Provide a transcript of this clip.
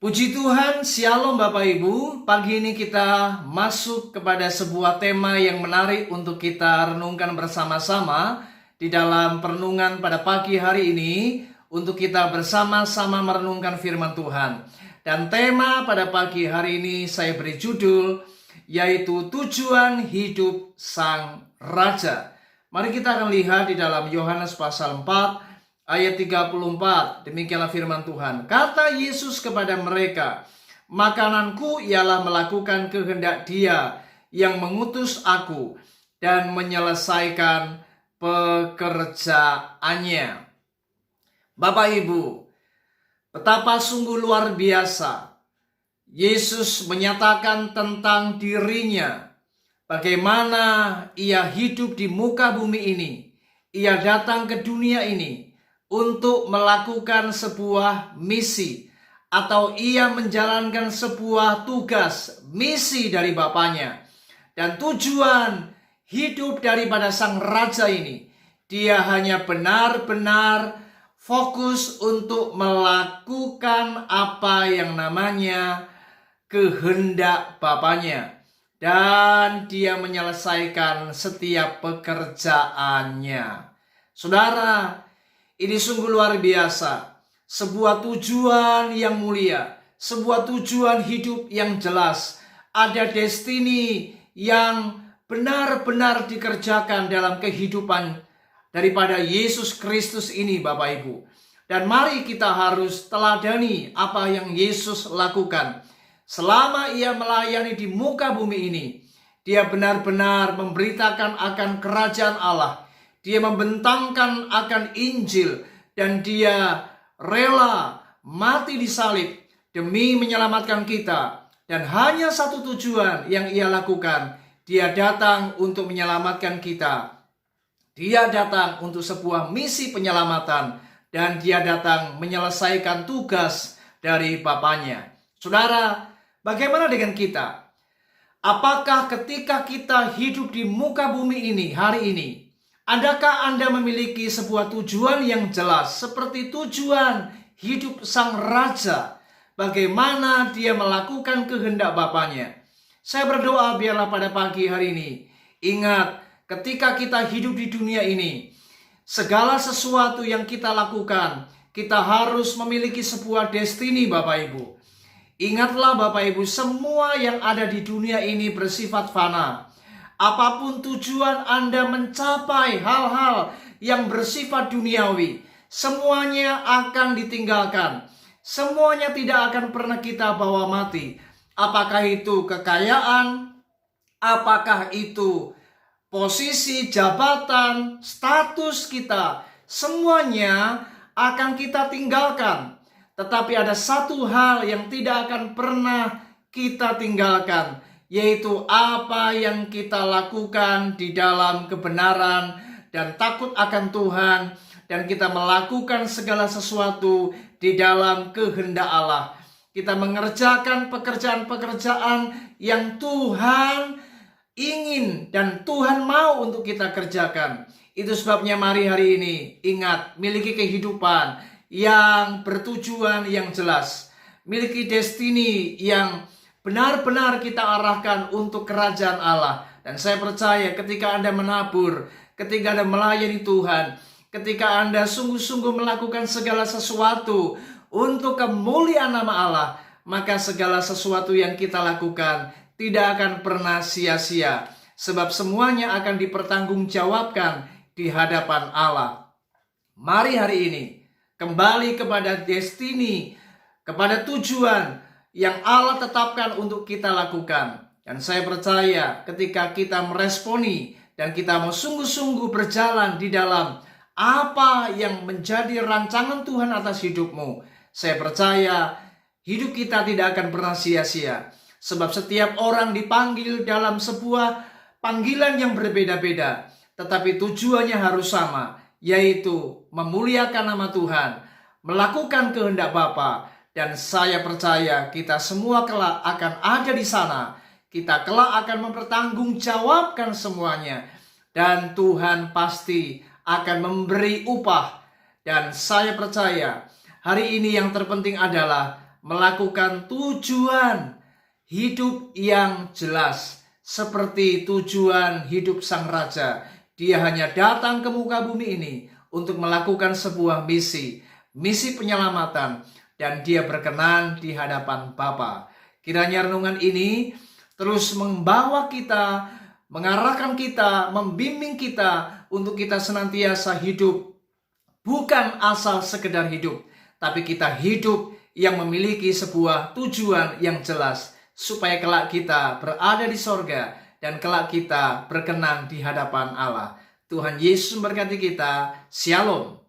Puji Tuhan, Shalom Bapak Ibu. Pagi ini kita masuk kepada sebuah tema yang menarik untuk kita renungkan bersama-sama di dalam perenungan pada pagi hari ini, untuk kita bersama-sama merenungkan firman Tuhan. Dan tema pada pagi hari ini saya beri judul, yaitu Tujuan Hidup Sang Raja. Mari kita akan lihat di dalam Yohanes pasal 4 ayat 34, demikianlah firman Tuhan. Kata Yesus kepada mereka, makananku ialah melakukan kehendak Dia yang mengutus aku dan menyelesaikan pekerjaannya. Bapak Ibu, betapa sungguh luar biasa Yesus menyatakan tentang dirinya, bagaimana Ia hidup di muka bumi ini. Ia datang ke dunia ini untuk melakukan sebuah misi, atau ia menjalankan sebuah tugas, misi dari Bapaknya. Dan tujuan hidup daripada sang raja ini, dia hanya benar-benar fokus untuk melakukan apa yang namanya kehendak Bapaknya. Dan dia menyelesaikan setiap pekerjaannya. Saudara, ini sungguh luar biasa, sebuah tujuan yang mulia, sebuah tujuan hidup yang jelas. Ada destiny yang benar-benar dikerjakan dalam kehidupan daripada Yesus Kristus ini, Bapak Ibu. Dan mari kita harus teladani apa yang Yesus lakukan. Selama ia melayani di muka bumi ini, dia benar-benar memberitakan akan kerajaan Allah. Dia membentangkan akan Injil, dan dia rela mati di salib demi menyelamatkan kita. Dan hanya satu tujuan yang ia lakukan, dia datang untuk menyelamatkan kita. Dia datang untuk sebuah misi penyelamatan, dan dia datang menyelesaikan tugas dari Bapaknya. Saudara, bagaimana dengan kita? Apakah ketika kita hidup di muka bumi ini hari ini, adakah Anda memiliki sebuah tujuan yang jelas seperti tujuan hidup sang raja? Bagaimana dia melakukan kehendak Bapaknya? Saya berdoa biarlah pada pagi hari ini, ingat, ketika kita hidup di dunia ini, segala sesuatu yang kita lakukan, kita harus memiliki sebuah destiny, Bapak Ibu. Ingatlah Bapak Ibu, semua yang ada di dunia ini bersifat fana. Apapun tujuan Anda mencapai hal-hal yang bersifat duniawi, semuanya akan ditinggalkan. Semuanya tidak akan pernah kita bawa mati. Apakah itu kekayaan, apakah itu posisi, jabatan, status kita, semuanya akan kita tinggalkan. Tetapi ada satu hal yang tidak akan pernah kita tinggalkan, yaitu apa yang kita lakukan di dalam kebenaran dan takut akan Tuhan, dan kita melakukan segala sesuatu di dalam kehendak Allah. Kita mengerjakan pekerjaan-pekerjaan yang Tuhan ingin dan Tuhan mau untuk kita kerjakan. Itu sebabnya mari hari ini ingat, miliki kehidupan yang bertujuan yang jelas, miliki destiny yang benar-benar kita arahkan untuk kerajaan Allah. Dan saya percaya ketika Anda menabur, ketika Anda melayani Tuhan, ketika Anda sungguh-sungguh melakukan segala sesuatu untuk kemuliaan nama Allah, maka segala sesuatu yang kita lakukan tidak akan pernah sia-sia, sebab semuanya akan dipertanggungjawabkan di hadapan Allah. Mari hari ini kembali kepada destiny, kepada tujuan yang Allah tetapkan untuk kita lakukan. Dan saya percaya ketika kita meresponi dan kita mau sungguh-sungguh berjalan di dalam apa yang menjadi rancangan Tuhan atas hidupmu, saya percaya hidup kita tidak akan pernah sia-sia. Sebab setiap orang dipanggil dalam sebuah panggilan yang berbeda-beda, tetapi tujuannya harus sama, yaitu memuliakan nama Tuhan, melakukan kehendak Bapa. Dan saya percaya kita semua kelak akan ada di sana. Kita kelak akan mempertanggungjawabkan semuanya. Dan Tuhan pasti akan memberi upah. Dan saya percaya hari ini yang terpenting adalah melakukan tujuan hidup yang jelas, seperti tujuan hidup sang raja. Dia hanya datang ke muka bumi ini untuk melakukan sebuah misi penyelamatan, dan dia berkenan di hadapan Bapa. Kiranya renungan ini terus membawa kita, mengarahkan kita, membimbing kita untuk kita senantiasa hidup, bukan asal sekedar hidup, tapi kita hidup yang memiliki sebuah tujuan yang jelas, supaya kelak kita berada di sorga dan kelak kita berkenan di hadapan Allah. Tuhan Yesus memberkati kita. Shalom.